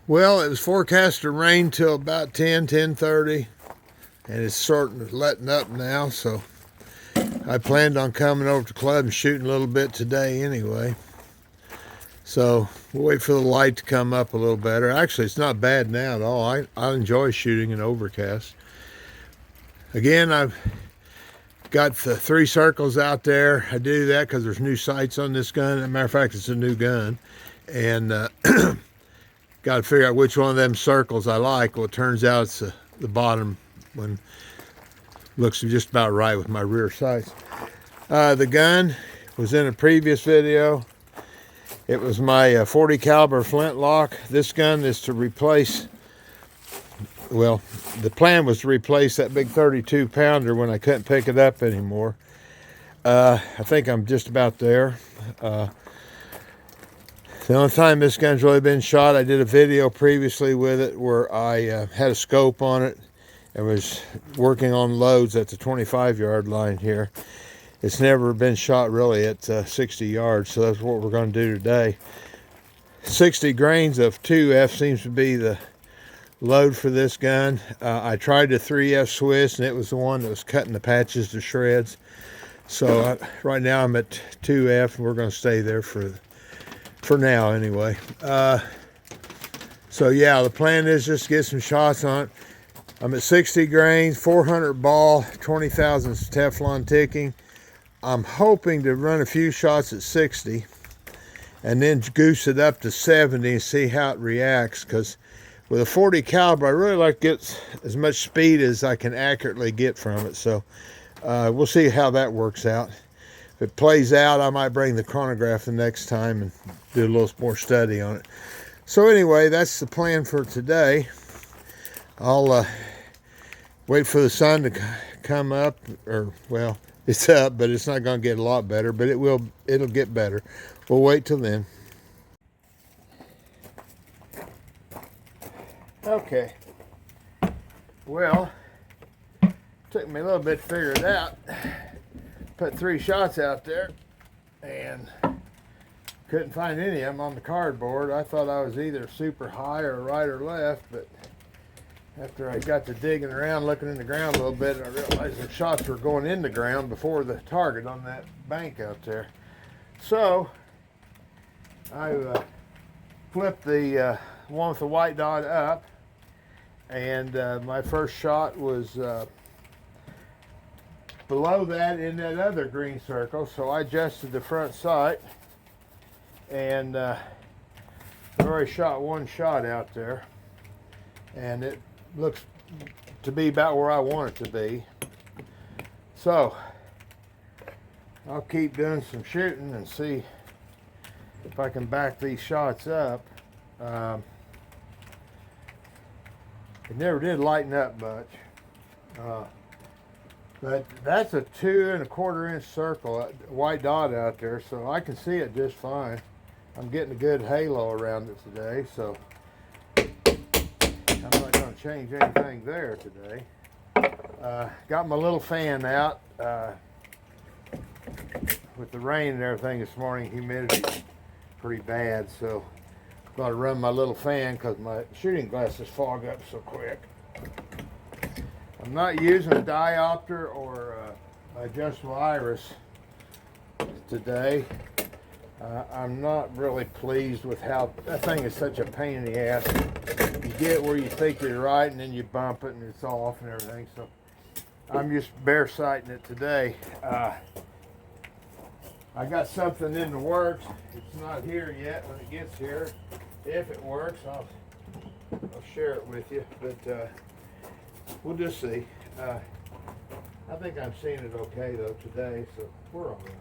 Well, it was forecast to rain till about 10:30, and it's sort of letting up now, so I planned on coming over to the club and shooting a little bit today anyway. So we'll wait for the light to come up a little better. Actually, it's not bad now at all. I enjoy shooting in overcast. Again, I've got the 3 circles out there. I do that because there's new sights on this gun. As a matter of fact, it's a new gun. And got to figure out which one of them circles I like. Well, it turns out it's the bottom one. Looks just about right with my rear sights. The gun was in a previous video. It was my 40 caliber flintlock. This gun is to replace, well, the plan was to replace that big 32 pounder when I couldn't pick it up anymore. I think I'm just about there. The only time this gun's really been shot, I did a video previously with it where I had a scope on it and was working on loads at the 25-yard line here. It's never been shot really at 60 yards, so that's what we're going to do today. 60 grains of 2F seems to be the load for this gun. I tried the 3F Swiss, and it was the one that was cutting the patches to shreds. So right now I'm at 2F, and we're going to stay there for now anyway. So yeah, the plan is just to get some shots on it. I'm at 60 grains, 400 ball, 20,000 Teflon ticking. I'm hoping to run a few shots at 60 and then goose it up to 70 and see how it reacts, because with a 40 caliber I really like to get as much speed as I can accurately get from it. So we'll see how that works out. If it plays out, I might bring the chronograph the next time and do a little more study on it. So anyway, that's the plan for today. I'll wait for the sun to come up, or well, it's up, but it's not going to get a lot better, but it'll get better. We'll wait till then. Okay. Well, took me a little bit to figure it out. Put 3 shots out there and couldn't find any of them on the cardboard. I thought I was either super high or right or left, but after I got to digging around, looking in the ground a little bit, I realized the shots were going in the ground before the target on that bank out there. So I flipped the one with the white dot up, and my first shot was below that in that other green circle, so I adjusted the front sight, and I've already shot 1 shot out there, and it looks to be about where I want it to be. So I'll keep doing some shooting and see if I can back these shots up. It never did lighten up much. But that's a 2 1/4 inch circle, white dot out there, so I can see it just fine. I'm getting a good halo around it today, so I'm not going to change anything there today. Got my little fan out. With the rain and everything this morning, humidity's pretty bad, so I'm going to run my little fan because my shooting glasses fog up so quick. I'm not using a diopter or adjustable iris today. I'm not really pleased with how that thing is such a pain in the ass. You get where you think you're right, and then you bump it and it's off and everything. So I'm just bare sighting it today. I got something in the works. It's not here yet. When it gets here, if it works, I'll share it with you. But we'll just see. I think I'm seeing it okay though today, so we're all right.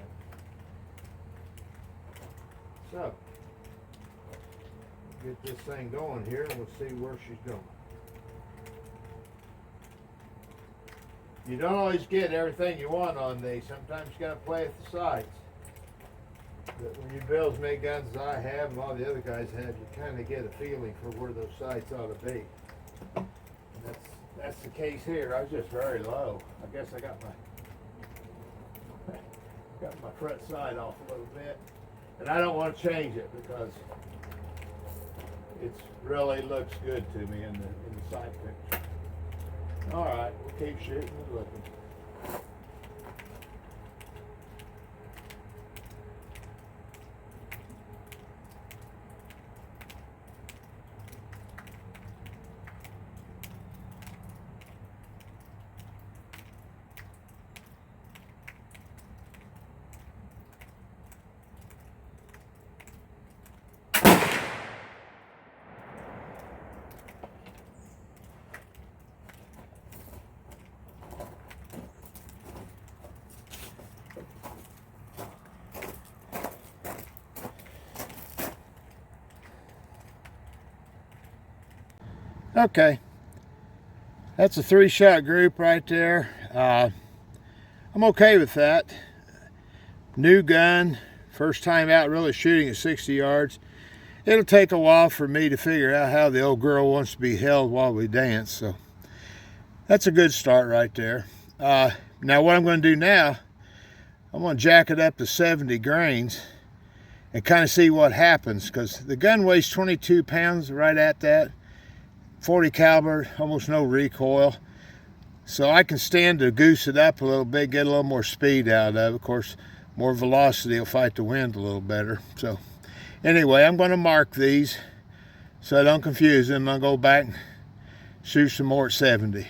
So, get this thing going here and we'll see where she's going. You don't always get everything you want on these. Sometimes you gotta play with the sights. But when you build as many guns as I have and a lot of the other guys have, you kind of get a feeling for where those sights ought to be. And that's the case here. I was just very low. I guess I got my front sight off a little bit. And I don't want to change it because It really looks good to me in the sight picture. All right, we'll keep shooting and looking. Okay, that's a 3-shot group right there. I'm okay with that. New gun, first time out really shooting at 60 yards. It'll take a while for me to figure out how the old girl wants to be held while we dance, so that's a good start right there. Now what I'm going to do now, I'm going to jack it up to 70 grains and kind of see what happens, because the gun weighs 22 pounds right at that. 40 caliber, almost no recoil, so I can stand to goose it up a little bit, get a little more speed out of it. Of course, more velocity will fight the wind a little better. So anyway, I'm going to mark these so I don't confuse them. I'll go back and shoot some more at 70.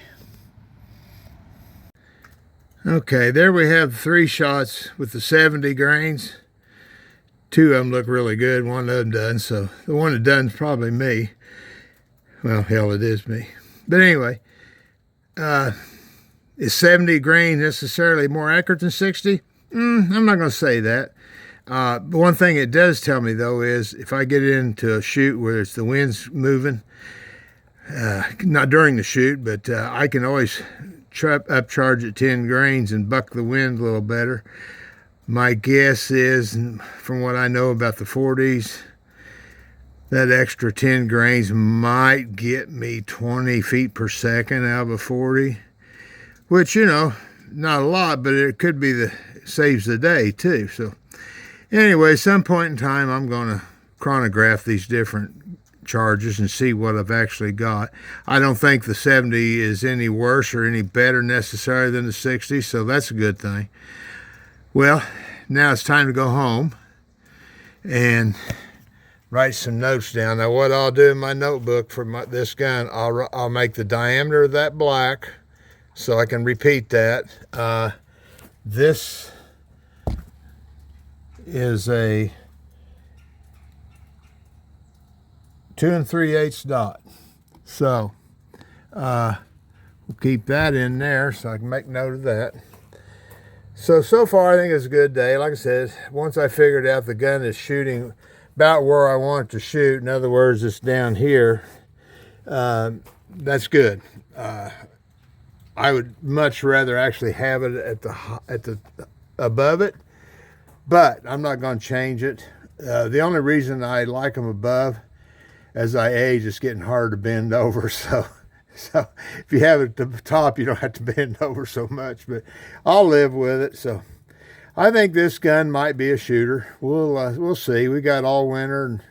Okay, there we have 3 shots with the 70 grains. 2 of them look really good, one of them doesn't, so the one that doesn't is probably me. Well, hell, it is me. But anyway, is 70 grain necessarily more accurate than 60? I'm not going to say that. But one thing it does tell me, though, is if I get into a shoot where it's the wind's moving, not during the shoot, but I can always upcharge at 10 grains and buck the wind a little better. My guess is, from what I know about the 40s, that extra 10 grains might get me 20 feet per second out of a 40, which, you know, not a lot, but it could be saves the day too. So anyway, some point in time, I'm going to chronograph these different charges and see what I've actually got. I don't think the 70 is any worse or any better necessarily than the 60, so that's a good thing. Well, now it's time to go home and write some notes down. Now what I'll do in my notebook for this gun, I'll make the diameter of that black so I can repeat that. This is a 2 3/8 dot. So we'll keep that in there so I can make note of that. So far I think it's a good day. Like I said, once I figured out the gun is shooting about where I want it to shoot, in other words, it's down here, that's good. I would much rather actually have it at the above it, but I'm not going to change it. The only reason I like them above, as I age, it's getting hard to bend over. So if you have it at the top, you don't have to bend over so much. But I'll live with it. So I think this gun might be a shooter. We'll see. We got all winter and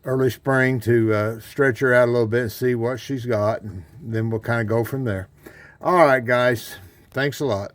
early spring to stretch her out a little bit and see what she's got, and then we'll kind of go from there. All right, guys. Thanks a lot.